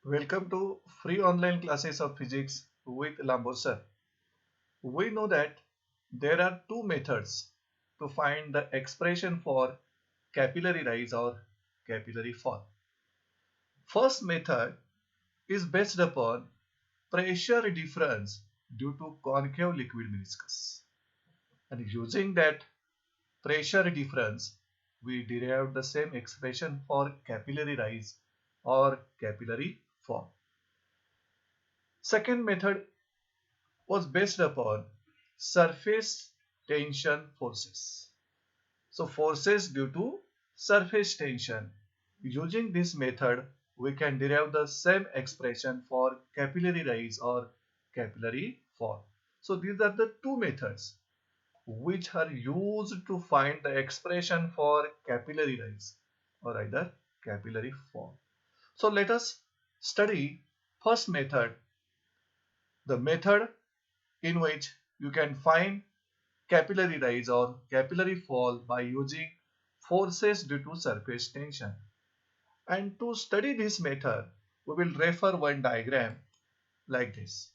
Welcome to free online classes of physics with Lambor sir. We know that there are two methods to find the expression for capillary rise or capillary fall. First method is based upon pressure difference due to concave liquid meniscus. And using that pressure difference, we derived the same expression for capillary rise or capillary fall. Second method was based upon surface tension forces. So forces due to surface tension. Using this method, we can derive the same expression for capillary rise or capillary fall. So these are the two methods which are used to find the expression for capillary rise or either capillary fall. So let us study first method, the method in which you can find capillary rise or capillary fall by using forces due to surface tension. And to study this method, we will refer one diagram like this.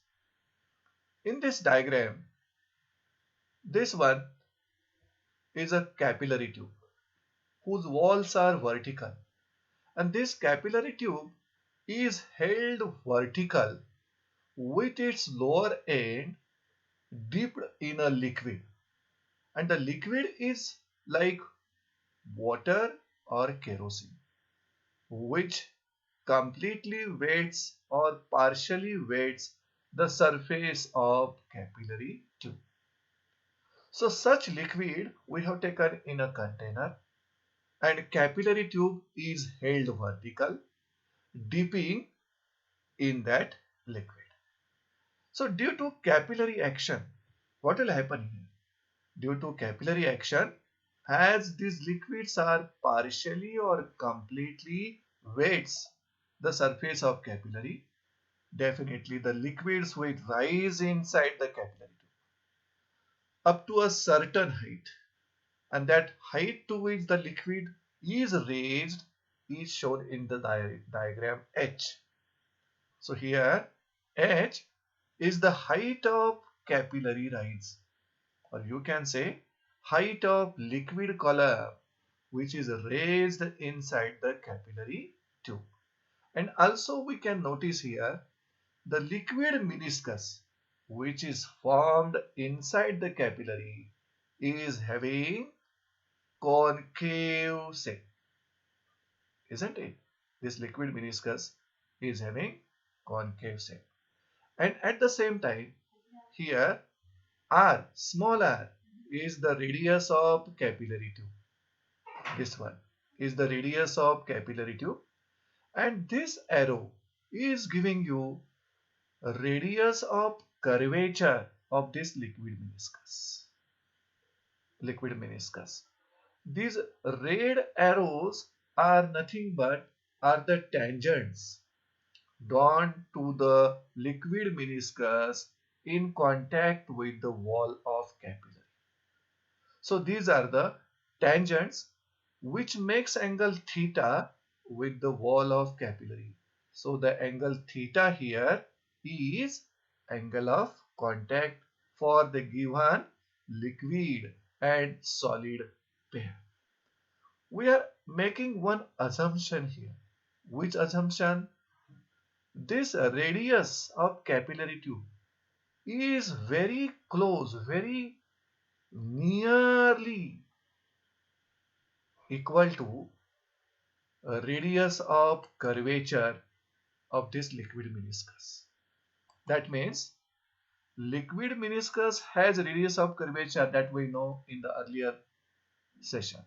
In this diagram, this one is a capillary tube whose walls are vertical, and this capillary tube is held vertical with its lower end dipped in a liquid, and the liquid is like water or kerosene, which completely wets or partially wets the surface of capillary tube. So such liquid we have taken in a container, and capillary tube is held vertical, dipping in that liquid. So due to capillary action, what will happen here? Due to capillary action, as these liquids are partially or completely wets the surface of capillary, definitely the liquids will rise inside the capillary tube up to a certain height, and that height to which the liquid is raised is shown in the diagram H. So here H is the height of capillary rise, or you can say height of liquid column which is raised inside the capillary tube. And also we can notice here the liquid meniscus which is formed inside the capillary is having concave shape, isn't it? This liquid meniscus is having concave shape. And at the same time, here r, small r, is the radius of capillary tube. This one is the radius of capillary tube, and this arrow is giving you a radius of curvature of this liquid meniscus. Liquid meniscus. These red arrows are nothing but are the tangents drawn to the liquid meniscus in contact with the wall of capillary. So these are the tangents which makes angle theta with the wall of capillary. So the angle theta here is angle of contact for the given liquid and solid pair. We are making one assumption here. Which assumption? This radius of capillary tube is very close, very nearly equal to a radius of curvature of this liquid meniscus. That means liquid meniscus has radius of curvature that we know in the earlier session.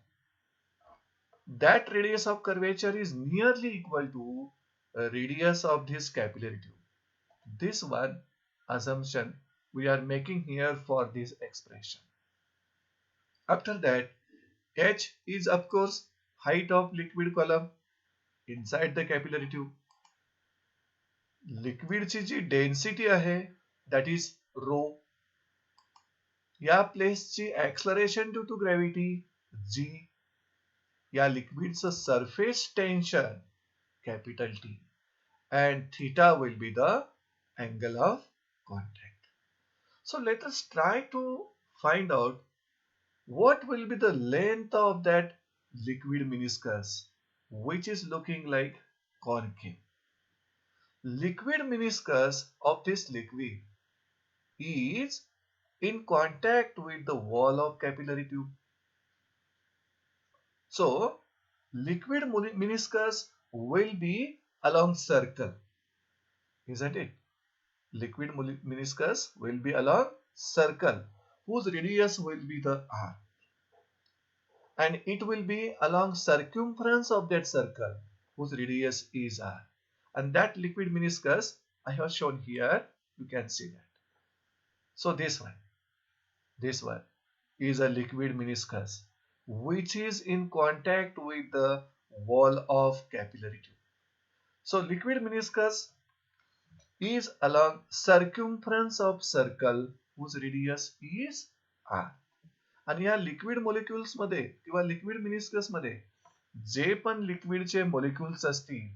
That radius of curvature is nearly equal to a radius of this capillary tube. This one assumption we are making here for this expression. After that, h is of course height of liquid column inside the capillary tube. लिक्विडची जी density आहे that is rho. या प्लेसची acceleration due to gravity G. या लिक्विडचं surface tension capital T. and theta will be the angle of contact. So let us try to find out what will be the length of that liquid meniscus which is looking like concave. Liquid meniscus of this liquid is in contact with the wall of capillary tube. So liquid meniscus will be along circle, isn't it? Liquid meniscus will be along circle whose radius will be the r, and it will be along circumference of that circle whose radius is r, and that liquid meniscus I have shown here. You can see that. So this one is a liquid meniscus which is in contact with the wall of capillary tube. So liquid meniscus is along circumference of circle whose radius is r. आणि या liquid molecules मध्ये किंवा liquid meniscus मध्ये जे पण लिक्विडचे molecules असतील,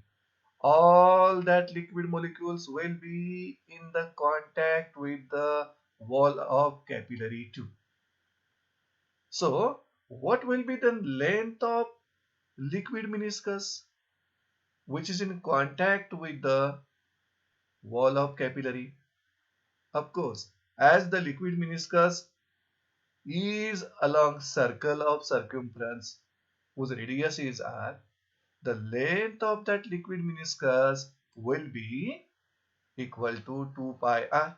all that liquid molecules will be in the contact with the wall of capillary tube. So what will be the length of liquid meniscus which is in contact with the wall of capillary? Of course, as the liquid meniscus is along circle of circumference whose radius is r, the length of that liquid meniscus will be equal to 2 pi r.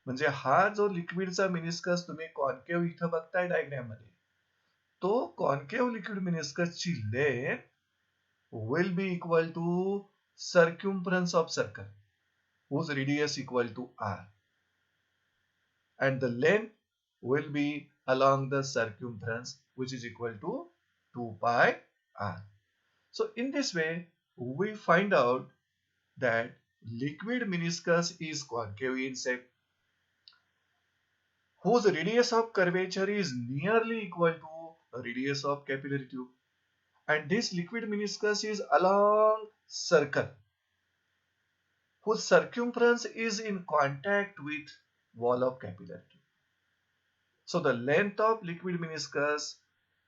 म्हणजे हा जो लिक्विडचा meniscus तुम्ही concave इथं बघताय diagram मध्ये, तो concave liquid meniscus ची length will be equal to circumference of circle whose radius equal to r, and the length will be along the circumference which is equal to 2 pi r. So in this way we find out that liquid meniscus is concave in shape whose radius of curvature is nearly equal to radius of capillary tube, and this liquid meniscus is along circle whose circumference is in contact with wall of capillary tube. So the length of liquid meniscus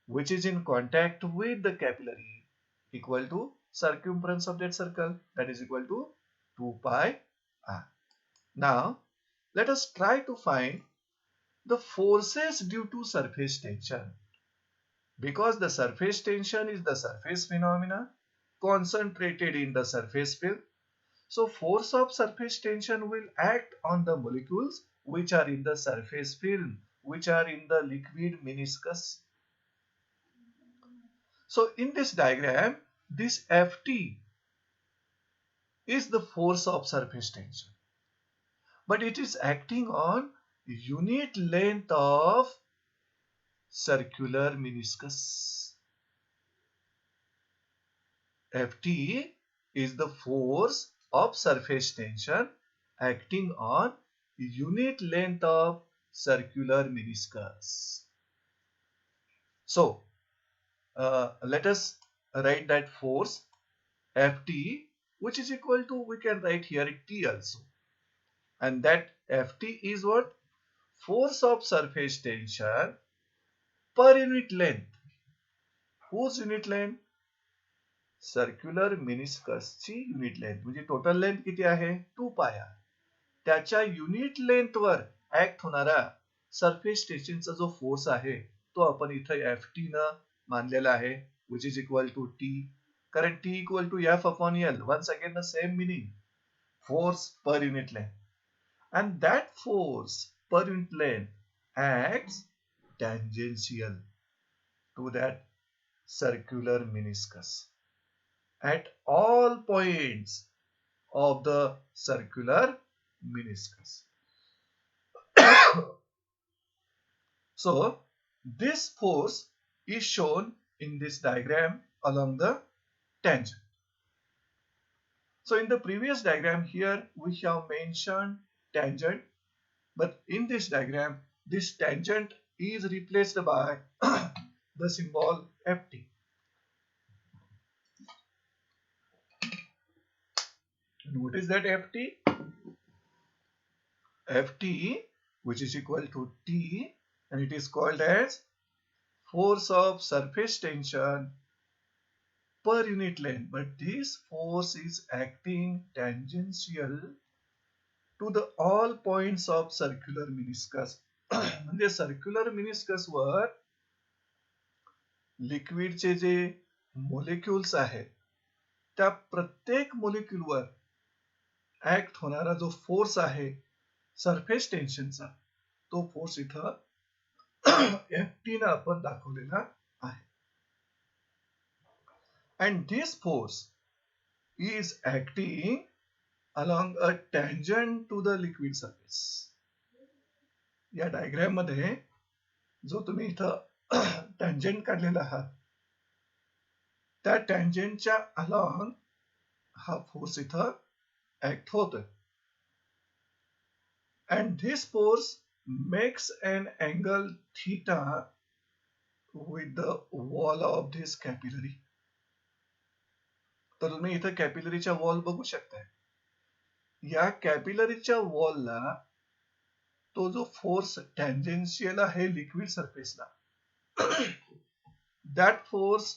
which is in contact with the capillary equal to circumference of that circle, that is equal to 2 pi r. Now let us try to find the forces due to surface tension, because the surface tension is the surface phenomena concentrated in the surface field. So force of surface tension will act on the molecules which are in the surface film, which are in the liquid meniscus. So in this diagram, this Ft is the force of surface tension, but it is acting on unit length of circular meniscus. Ft is the force of surface tension acting on unit length of circular meniscus. So let us write that force Ft, which is equal to, we can write here T also, and that Ft is what? Force of surface tension per unit length. Whose unit length? Circular मेनिस्कसची unit length, म्हणजे total length किती आहे 2 pi r. त्याच्या unit length वर act होणारा surface टेन्शनचा जो force आहे तो आपण इथे Ft न मानलेला आहे, which is equal to T, कारण T equal to F upon L. Once again the same meaning, force per unit length, and that force per unit length acts tangential to that circular meniscus at all points of the circular meniscus. So this force is shown in this diagram along the tangent. So in the previous diagram here we have mentioned tangent, but in this diagram this tangent is replaced by the symbol Ft. And what is that Ft? Ft, which is equal to T, and it is called as force of surface tension per unit length. But this force is acting tangential to the all points of circular meniscus. म्हणजे circular meniscus वर लिक्विडचे जे molecules आहेत त्या प्रत्येक मोलिक्युलवर act होणारा जो force आहे surface टेन्शनचा, तो force इथं Ft ने आपण दाखवलेला आहे. And this force is acting along a tangent to the liquid surface. या डायग्राम मध्ये जो तुम्ही इथं टँजंट काढलेला आहात त्या टँजंटच्या अलॉंग हा फोर्स इथं ऍक्ट होतोय. And this force makes an angle theta with the wall of this capillary. तर तुम्ही इथं कॅपिलरीच्या वॉल बघू शकताय. या कॅपिलरीच्या वॉलला तो जो फोर्स टँजेन्शियल आहे liquid सरफेसला, that force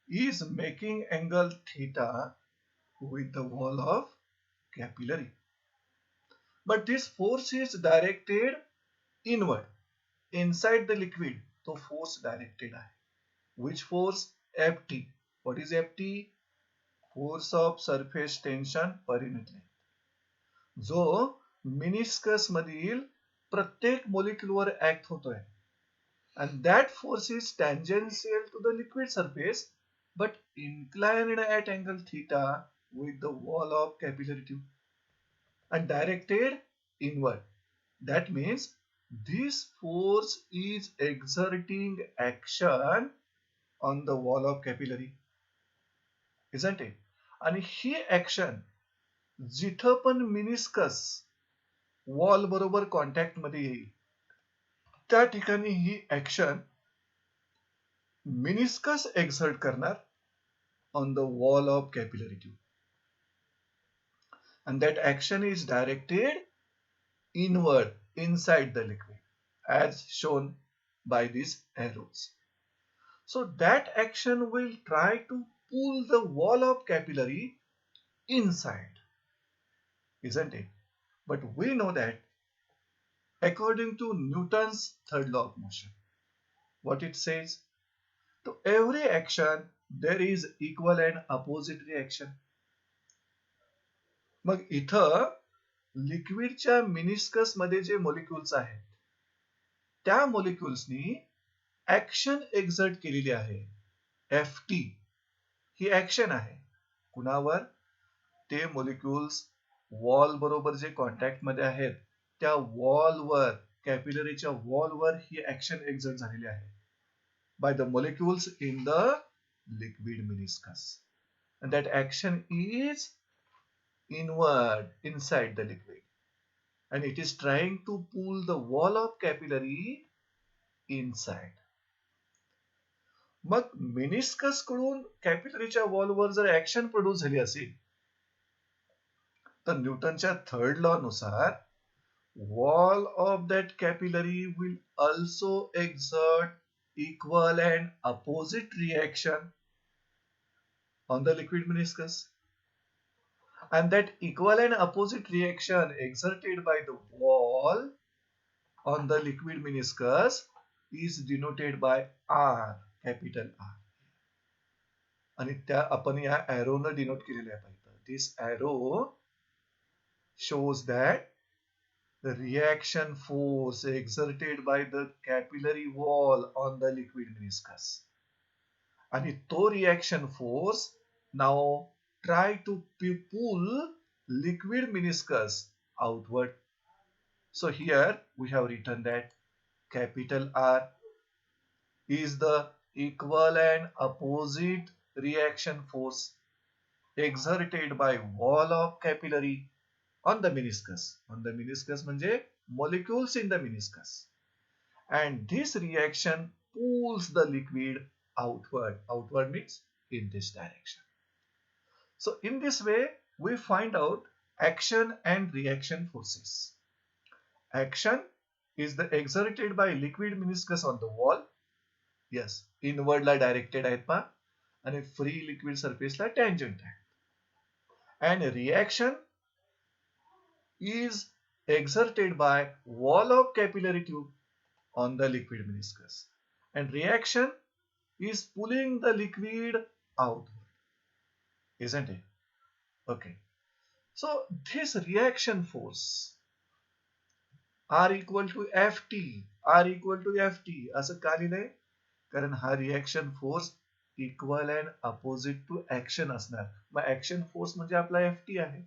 is making angle theta with the wall of capillary. But this force is directed inward, inside the liquid. तो force directed आहे. Which force? Ft. What is Ft? Force of surface tension per unit length. जो meniscus मधील प्रत्येक मोलिक्युलवर act होतोय. And that force is tangential to the liquid surface but inclined at angle theta with the wall of capillary tube and directed inward. That means this force is exerting action on the wall of capillary, isn't it? आणि ही action जिथं पण meniscus wall बरोबर contact मध्ये येईल त्या ठिकाणी ही action meniscus exert करणार on the wall of capillary tube. And that action is directed inward inside the liquid as shown by these arrows. So that action will try to pull the wall of capillary inside, isn't it? But we know that according to Newton's third law of motion, what it says, to every action there is equal and opposite reaction. मग इथं लिक्विडच्या meniscus मध्ये जे molecules आहेत त्या मॉलिक्युल्सनी action exert केलेली आहे. Ft ही action आहे कुणावर? ते molecules wall बरोबर जे कॉन्टॅक्ट मध्ये आहेत त्या वॉलवर, कॅपिलरीच्या वॉलवर ही ऍक्शन एक्झर्ट झालेली आहे by the molecules in the liquid meniscus. And that action is inward inside the liquid. And it is trying to pull the wall of capillary inside. Mug meniscus कडून कॅपिलरीच्या वॉलवर जर action produce झाली असेल तर न्यूटनच्या third law नुसार wall of that capillary will also exert equal and opposite reaction on the liquid meniscus. And that equal and opposite reaction exerted by the wall on the liquid meniscus is denoted by R, capital R. आणि त्या आपण या arrow न denote केलेल्या पाहिजे. This arrow shows that the reaction force exerted by the capillary wall on the liquid meniscus. And to reaction force now try to pull liquid meniscus outward. So here we have written that capital R is the equal and opposite reaction force exerted by wall of capillary on the meniscus. On the meniscus म्हणजे molecules in the meniscus. And this reaction pulls the liquid outward. Outward means in this direction. So in this way, we find out action and reaction forces. Action is the exerted by liquid meniscus on the wall. Yes, इनवर्डला directed आहेत पहा आणि free liquid सरफेसला tangent आहे. And reaction is exerted by wall of capillary tube on the liquid meniscus. And reaction is pulling the liquid outward. Isn't it? Okay. So this reaction force R equal to Ft, R equal to Ft असं का लिहिलंय? कारण हा reaction force equal and opposite to action असणार. मग action force म्हणजे आपला Ft आहे.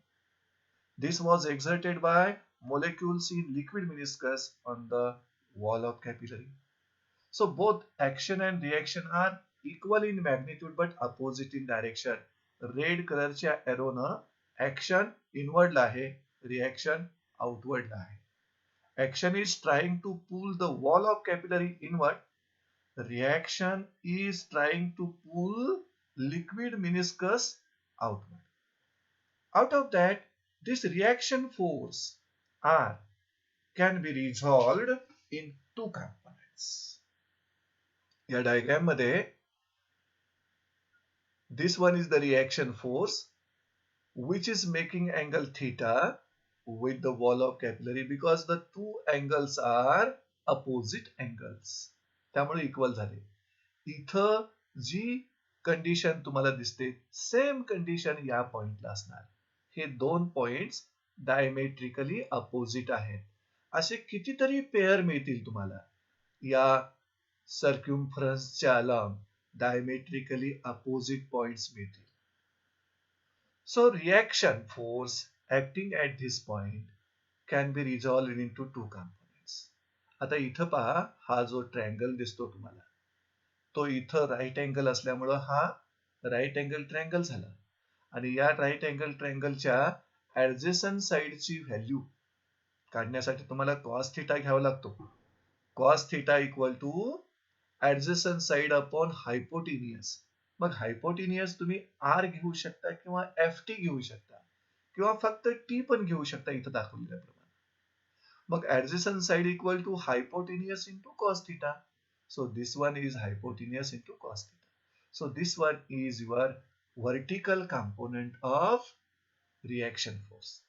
This was exerted by molecules in liquid meniscus on the wall of capillary. So both action and reaction are equal in magnitude but opposite in direction. Red कलरच्या एरोनं action इनवर्डला आहे, reaction आउटवर्डला आहे. Action is trying to pull the wall of capillary inward. Reaction is trying to pull liquid meniscus outward. Out of that, this reaction force R can be resolved in two components. या diagram मध्ये this one is the reaction force which is making angle theta with the wall of capillary because the two angles are opposite angles. त्यामुळे equal झाले. इथं जी condition तुम्हाला दिसते same condition या पॉइंटला असणार. हे दोन पॉइंट्स डायमेट्रिकली अपोजिट आहेत. असे कितीतरी पेअर मिळतील तुम्हाला या सर्क्युम्फरन्सच्या अलॉंग डायमेट्रिकली अपोजिट पॉइंट्स मिळतील. So reaction force acting at this point can be resolved into two components. आता इथं पहा, हा जो ट्रँगल दिसतो तुम्हाला तो इथं राईट अँगल असल्यामुळं हा राईट अँगल ट्रँगल झाला आणि या राईट अँगल ट्रँगलच्या ऍडजेसंट साइडची व्हॅल्यू काढण्यासाठी तुम्हाला कॉस थिटा घ्यावा लागतो. Cos theta equal to adjacent side upon hypotenuse. मग हायपोटेनियस तुम्ही आर घेऊ शकता किंवा Ft घेऊ शकता किंवा फक्त टी पण घेऊ शकता इथं दाखवलेल्याप्रमाणे. मग adjacent side equal to hypotenuse into cos theta. So this one is hypotenuse into cos theta. So this one is your vertical component of reaction force.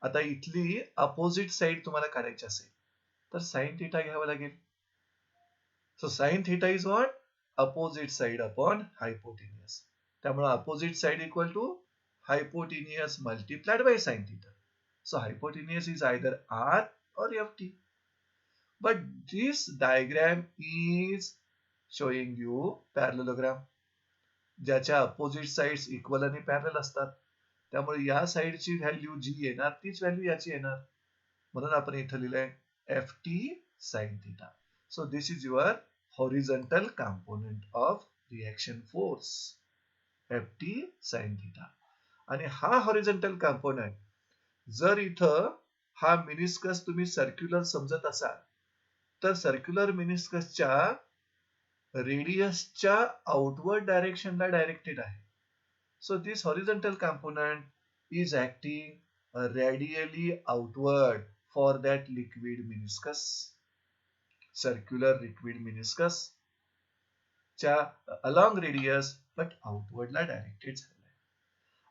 आता इथली अपोजिट साइड तुम्हाला काढायची असेल तर साइन थिटा घ्यावा लागेल. So sine theta is what? opposite side upon hypotenuse. त्यामुळे opposite side equal to hypotenuse multiplied by sin theta. So hypotenuse is either R or Ft. But this diagram is showing you parallelogram. ज्याच्या opposite sides equal आणि parallel असतात. त्यामुळे या साइडची value जी येणार तीच value याची येणार. म्हणून आपण इथं लिहिलंय Ft sin theta. So this is your horizontal component of reaction force Ft sin theta. आणि हा horizontal component जर इथं हा मिनिस्कस तुम्ही सर्क्युलर समजत असाल तर सर्क्युलर मिनिस्कसच्या रेडियसच्या आउटवर्ड डायरेक्शनला डायरेक्टेड आहे. So this horizontal component is acting radially outward for that liquid meniscus. Circular liquid meniscus च्या along radius but outward ला डायरेक्टेड झालाय.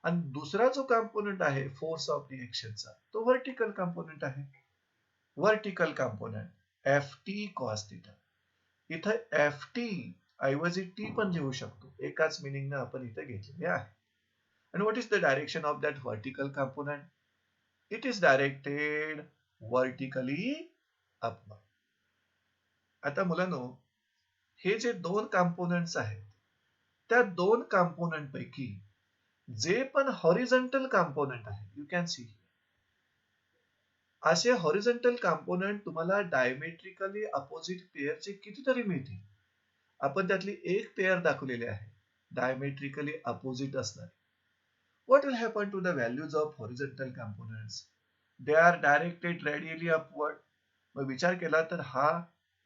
आणि दुसरा जो कंपोनेंट आहे फोर्स ऑफ रिएक्शनचा तो व्हर्टिकल कंपोनेंट आहे. Vertical component Ft cos theta. इथं Ft ऐवजी टी पण लिहू शकतो. एकाच मिनिंग आपण इथे घेतलेले आहे. आणि what is the direction of that vertical component? It is directed vertically upward. आता मुलांनो हे जे दोन कंपोनेंट्स आहेत त्या दोन कंपोनेंट पैकी जे पण हॉरिझॉन्टल कंपोनेंट आहे यू कॅन सी असे हॉरिझॉन्टल कंपोनेंट तुम्हाला डायमेट्रिकली अपोजिट पेअरचे कितीतरी मिळतील. आपण त्यातली एक पेअर दाखवलेली आहे डायमेट्रिकली अपोजिट असणारी. What will happen to the values of horizontal components? They are directed radially upward. मग विचार केला तर हा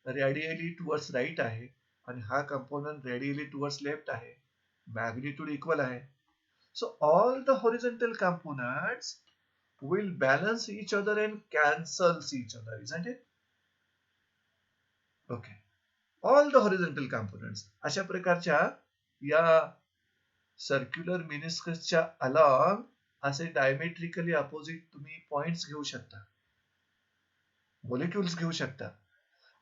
रेडियली टुवर्ड्स राईट आहे आणि हा कंपोनेंट रेडियली टुवर्ड्स लेफ्ट आहे. मॅग्निट्यूड इक्वल आहे. So all the horizontal components will balance each other and cancels each other, isn't it? Okay. All the horizontal components. अशा प्रकारच्या या सर्क्युलर मिनिस्कसच्या अलॉंग असे diametrically opposite तुम्ही पॉइंट्स घेऊ शकता, molecules घेऊ शकता,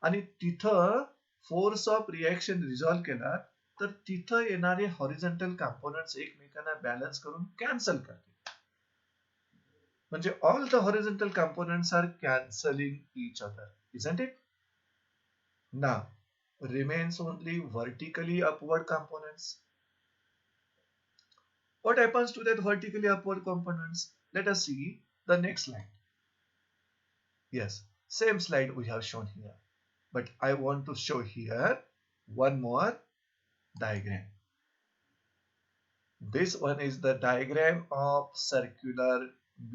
आणि तिथं फोर्स ऑफ रिएक्शन रिझॉल्व्ह केला तर तिथं येणारे हॉरिझॉन्टल कंपोनेंट्स एकमेकांना बॅलन्स करून कॅन्सल करतील. म्हणजे all the horizontal components are cancelling each other, isn't it? Now remains only vertically upward components. What happens to that vertically upward components? Let us see the next slide. Yes, same slide we have shown here, but I want to show here one more diagram. This one is the diagram of circular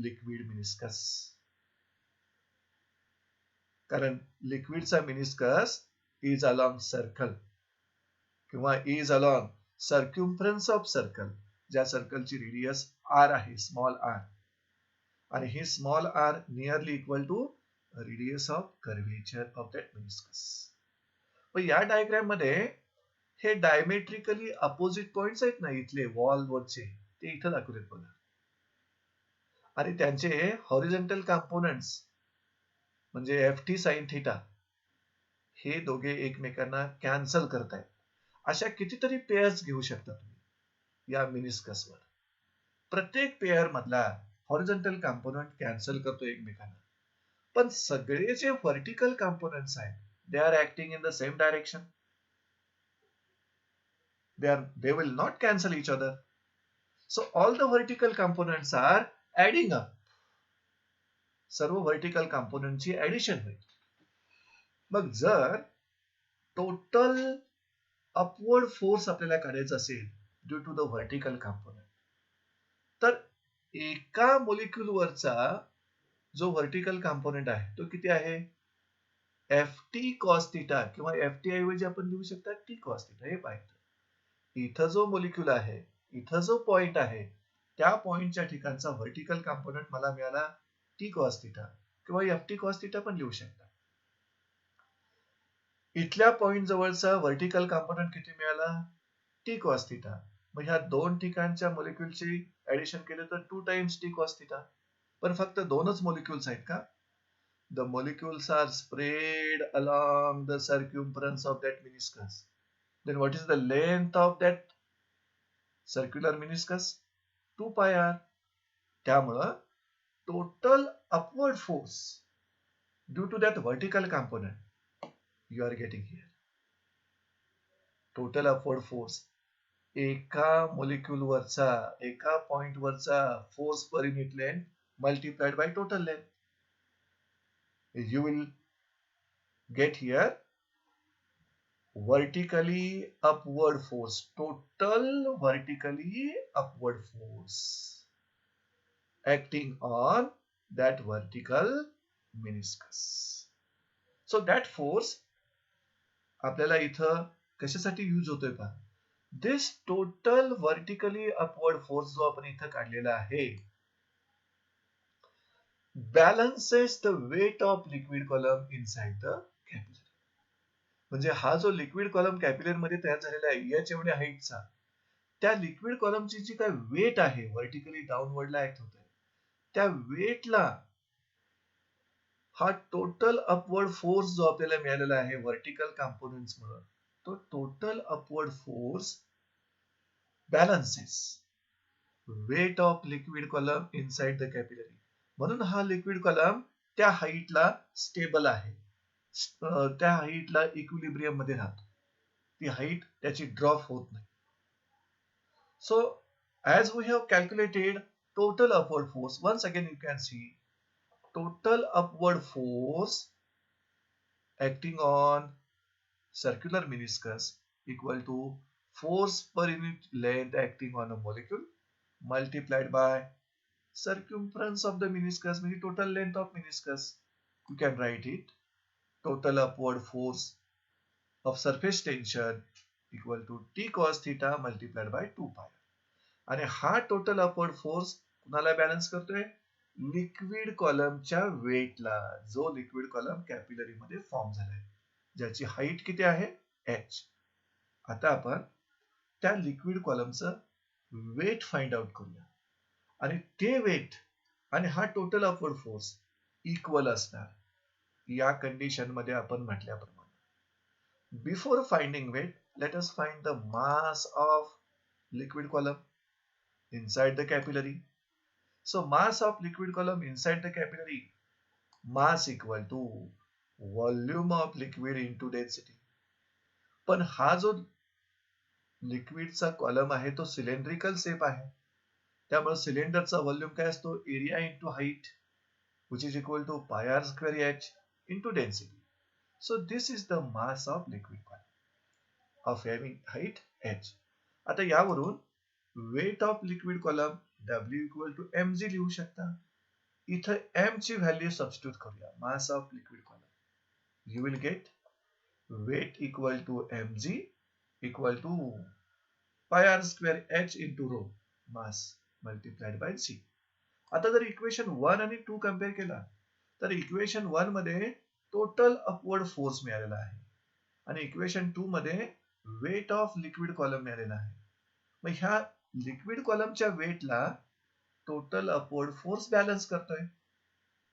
liquid meniscus. कारण लिक्विडचा meniscus is along circle किंवा is along circumference of circle, ज्या सर्कलची radius r आहे, small r, आणि हे small r nearly equal to radius of curvature of that meniscus. पण या diagram मध्ये हे डायमेट्रिकली अपोजिट पॉइंट्स आहेत ना इथले वॉल वरचे, ते इथं दाखवलेत बघा, आणि त्यांचे हॉरिझॉन्टल कंपोनेंट्स म्हणजे ft sin थीटा हे दोघे एकमेकांना कॅन्सल करतायत. अशा कितीतरी पेयर्स घेऊ शकता तुम्ही या मिनिस्कसवर. प्रत्येक पेयर मधला हॉरिझॉन्टल कंपोनेंट कॅन्सल करतो एकमेकांना, पण सगळे जे व्हर्टिकल कंपोनेंट्स आहेत they are acting in the same direction. They will not cancel each other. So all the vertical components are adding up. सर्व व्हर्टिकल कंपोनेंटची ऍडिशन होईल. मग जर टोटल अपवर्ड फोर्स आपल्याला काढायचा असेल due to the vertical component, तर एका मॉलिक्यूल वरचा जो व्हर्टिकल कंपोनेंट आहे तो किती आहे? ft cos थीटा, किंवा ft ऐवजी आपण लिहू शकता t cos थीटा. हे पाहिजे इथं जो मॉलिक्यूल आहे, इथं जो पॉइंट आहे, त्या पॉइंटच्या ठिकाणचा व्हर्टिकल कंपोनेंट मला मिळाला t cos थीटा किंवा ft cos थीटा पण लिहू शकता. इथल्या पॉइंट जवळचा व्हर्टिकल कंपोनेंट किती मिळाला? t cos theta. मग ह्या दोन ठिकाणच्या मॉलिक्यूलची ऍडिशन केले तर 2 times t cos थीटा. पण फक्त दोनच मॉलिक्यूल्स आहेत का? The molecules are spread along the circumference of that meniscus. Then what is the length of that circular meniscus? 2 pi r. त्यामुळं total upward force due to that vertical component you are getting here. Total upward force एका molecule वरचा, एका point वरचा force per unit length multiplied by total length. You will get here vertically upward force, total vertically upward force acting on that vertical meniscus. So that force आपल्याला इथं कशासाठी use होतोय पहा. This total vertically upward force जो आपण इथं काढलेला आहे balances the weight of liquid column inside the capillary. म्हणजे हा जो लिक्विड कॉलम कॅपिलरी मध्ये तयार झालेला आहे याच एवढ्या हाईटचा, त्या लिक्विड कॉलमची जी काय वेट आहे व्हर्टिकली डाऊनवर्डला ऍक्ट होत आहे, त्या वेटला हा टोटल अपवर्ड फोर्स जो आपल्याला मिळालेला आहे व्हर्टिकल कंपोनेंट्स मुळे, तो total upward force balances wait of liquid column inside the capillary. म्हणून हा लिक्विड कॉलम त्या हाईटला स्टेबल आहे, त्या हाईटला इक्विलिब्रियम मध्ये राहतो, ती हाईट त्याची ड्रॉप होत नाही. सो as we have calculated total upward force, once again you can see total upward force acting on circular meniscus equal to force per unit length acting on a molecule multiplied by circumference of the meniscus, means total length of meniscus. You can write it total upward force of surface tension equal to t cos theta multiplied by 2 pi. आणि हा total upward force कुणाला balance करतोय? Liquid कॉलमच्या वेटला, जो liquid column capillary मध्ये form झालाय, ज्याची height किती आहे? h. आता आपण त्या लिक्विड कॉलमचं वेट फाइंड आउट करूया आणि ते वेट आणि हा टोटल अपवर्ड फोर्स इक्वल असणार. या कंडिशन मध्ये आपण म्हटल्याप्रमाणे, before finding weight, let us find the mass of liquid column inside the capillary. So mass of liquid column inside the capillary, mass equal to volume of liquid into density. पण हा जो लिक्विडचा column आहे तो cylindrical shape आहे, त्यामुळे सिलेंडरचा volume काय असतो? Area into height, which is equal to pi r square h into density. So this is the mass of liquid column of having height h. आता यावरून weight of liquid column W equal to mg लिहू शकता. इथं m ची value substitute करूया, mass of liquid column. You will get weight equal to mg equal to pi r square h into rho, mass multiplied by c. आता जर equation 1 आणि 2 compare केला तर इक्वेशन 1 मध्ये टोटल अपवर्ड फोर्स मिळालेला आहे आणि इक्वेशन 2 मध्ये वेट ऑफ लिक्विड कॉलम मिळालेला आहे. मग ह्या लिक्विड कॉलमच्या वेटला टोटल अपवर्ड फोर्स बॅलन्स करतोय,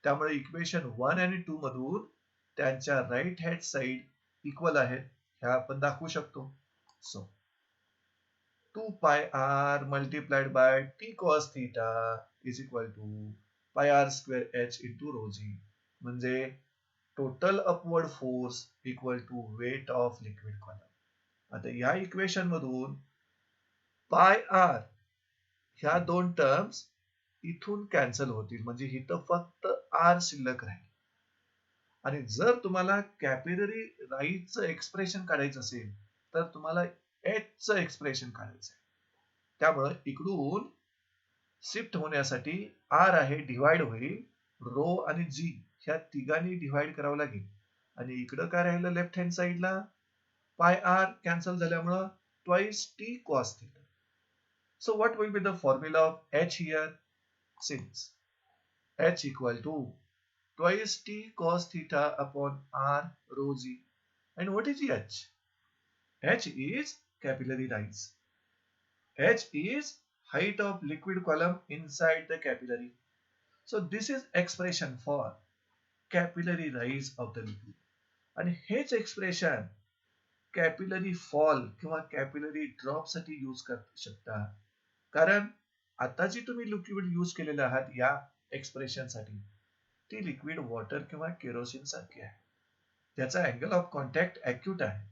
त्यामुळे इक्वेशन 1 आणि 2 मधून त्यांच्या राईट हँड साइड इक्वल आहेत ह्या आपण दाखवू शकतो. सो 2 pi r multiplied by t cos theta is equal to pi r square h into rho g, म्हणजे total upward force equal to weight of liquid column. आता या इक्वेशन मधून पाय are ह्या दोन टर्म्स इथून कॅन्सल होतील, म्हणजे इथं फक्त आर शिल्लक राहील. आणि जर तुम्हाला कॅपिलरी राईजचं एक्सप्रेशन काढायचं असेल तर तुम्हाला एच चं एक्सप्रेशन काढायचं आहे. त्यामुळे इकडून शिफ्ट होण्यासाठी आर आहे डिवाइड होईल, रो आणि जी ह्या तिघांनी डिवाइड करावं लागेल. आणि इकडं काय राहिलं लेफ्ट हँड साइडला? पाय आर कॅन्सल झाल्यामुळं twice T cos theta. So what will be the formula of h here? Since h equal to twice t cos theta upon r rho g. And what is h? H is capillary rise. H is height of liquid column inside the capillary. So this is expression for capillary rise of the liquid. आणि हेच expression capillary fall किंवा capillary drop साठी use करू शकता, कारण आता जी तुम्ही liquid use केलेले आहात या एक्सप्रेशन साठी ती लिक्विड वॉटर किंवा केरोसिन सारखी आहे, त्याचा अँगल ऑफ कॉन्टॅक्ट अॅक्यूट आहे,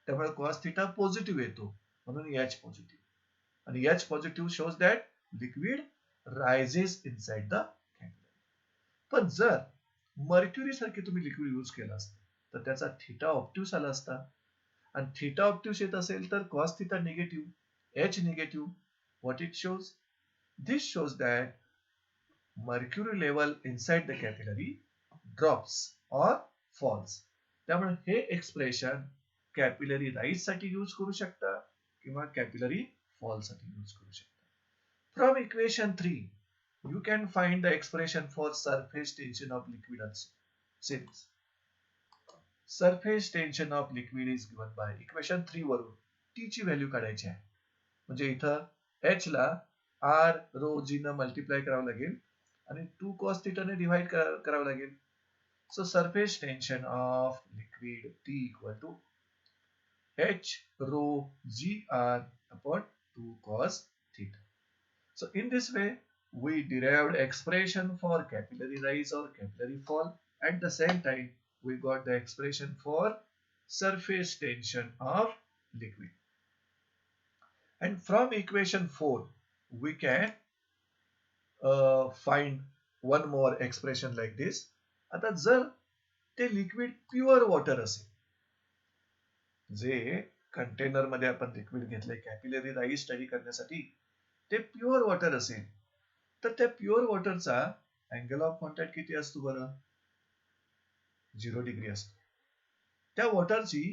त्यामुळे कॉस थिटा पॉझिटिव्ह येतो, म्हणून एच पॉझिटिव्ह. आणि H positive shows that liquid rises inside the capillary. पण जर मर्क्युरी सारखे तुम्ही लिक्विड यूज केलं असतं तर त्याचा थिटा ऑप्टिव्ह आला असता, आणि थिटा ऑप्टिव्ह येत असेल तर cos theta negative, H negative. What it shows? This shows that mercury level inside the capillary drops or falls. त्यामुळे हे एक्सप्रेशन कॅपिलरी राईज साठी यूज करू शकता किंवा कॅपिलरी फॉल साठी यूज करू शकता. From equation 3 you can find the expression for surface tension of liquid also. Since surface tension of liquid is given by equation 3 वरून t ची व्हॅल्यू काढायची आहे, म्हणजे इथं h ला r rho g न मल्टिप्लाय करावं लागेल आणि 2 cos theta ने डिवाइड करावं लागेल. So surface tension of liquid T equal to H rho gr upon 2 cos theta. So in this way we derived expression for capillary rise or capillary fall. At the same time we got the expression for surface tension of liquid. And from equation 4 we can find one more expression like this. आता जर ते liquid pure water असेल, जे container मध्ये आपण liquid घेतले capillary rise study करण्यासाठी, ते pure water असेल तर त्या प्युअर वॉटरचा अँगल ऑफ कॉन्टॅक्ट किती असतो बरं? 0 डिग्री असतो. त्या वॉटरची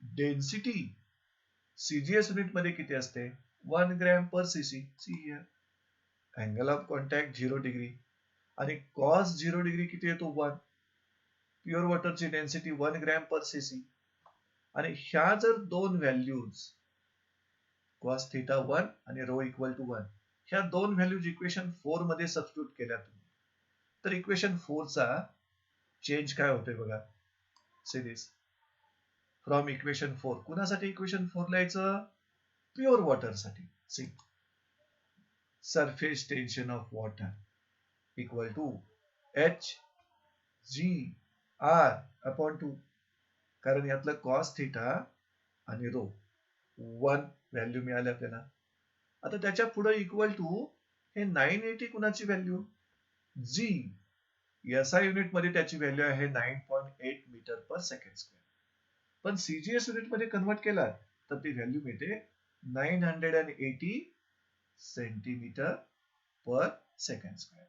डेन्सिटी सीजीएस युनिट मध्ये किती असते? 1 gram per cc. See here, angle of contact 0 degree आणि cos 0 degree किती येतो 1. प्युअर वॉटरची डेन्सिटी 1 ग्रॅम पर सीसी आणि ह्या जर दोन व्हॅल्यूज cos थिटा 1 आणि रो इक्वल टू 1 ह्या दोन व्हॅल्यूज इक्वेशन 4 मध्ये सबस्टिट्यूट केल्या तुम्ही तर इक्वेशन 4 चा चेंज काय होतोय बघा. सिरीज फ्रॉम इक्वेशन 4 कुणासाठी इक्वेशन 4 लिहायचं प्युअर वॉटर साठी. See surface tension of water equal to H G R upon 2 कारण यातलं कॉस थिटा आणि रो 1 व्हॅल्यू मिळाली आपल्याला. आता त्याच्या पुढे इक्वल टू हे 980 कुणाची व्हॅल्यू जी एसआय युनिट मध्ये त्याची व्हॅल्यू आहे 9.8 मीटर पर सेकंड स्क्वेअर. पण सीजीएस युनिट मध्ये कन्वर्ट केला तर ती व्हॅल्यू मिळते 980 सेंटीमीटर पर सेकंड स्क्वेअर.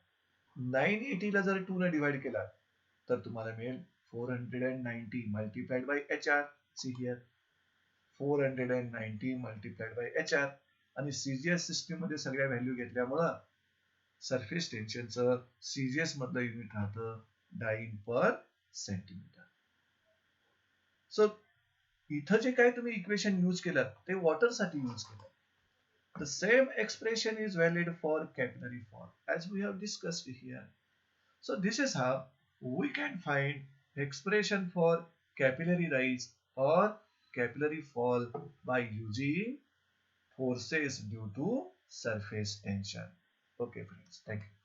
980 ला जर 2 ने डिवाइड केला तर तुम्हाला मिळेल 490 multiplied by HR. See here 490 multiplied by HR आणि सीजीएस सिस्टीम मध्ये सगळ्या व्हॅल्यू घेतल्यामुळं सरफेस टेन्शनचं सीजीएस मधलं युनिट राहतं डाईन पर सेंटीमीटर. सो इथं जे काय तुम्ही इक्वेशन यूज केलं ते वॉटर साठी यूज केलं. The same expression is valid for capillary fall as we have discussed here. So this is how we can find expression for capillary rise or capillary fall by using forces due to surface tension. Okay friends, thank you.